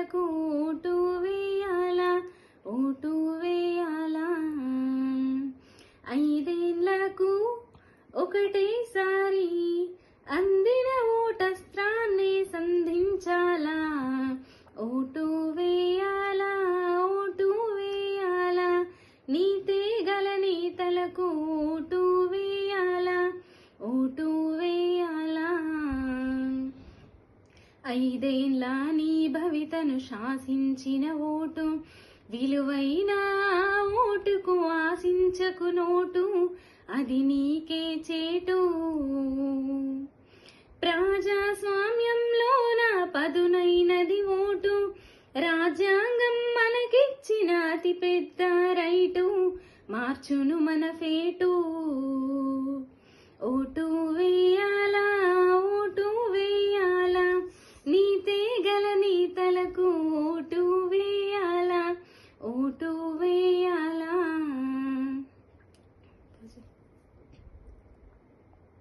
నేతలకు ఓటు వేయాలా, ఓటు వేయాలా. 5 ఏళ్లకు ఒకటేసారి అందిన ఓటస్త్రాన్ని సంధించాలా, ఓటు వేయాలా, ఓటు వేయాలా. నీతే గల నేతలకు ఓటు వేయాలా, ఓటు వేయాలా. 5 ఏళ్ల నీ భవితను శాసించిన ఓటు, విలువైన ఓటుకు ఆశించకు నోటు, అది నీకే చేటు. ప్రజాస్వామ్యంలోన పదునైనది ఓటు, రాజ్యాంగం మనకిచ్చిన అతి పెద్ద రైటు, మార్చును మన ఫేటు. ఓటు వేయాలి.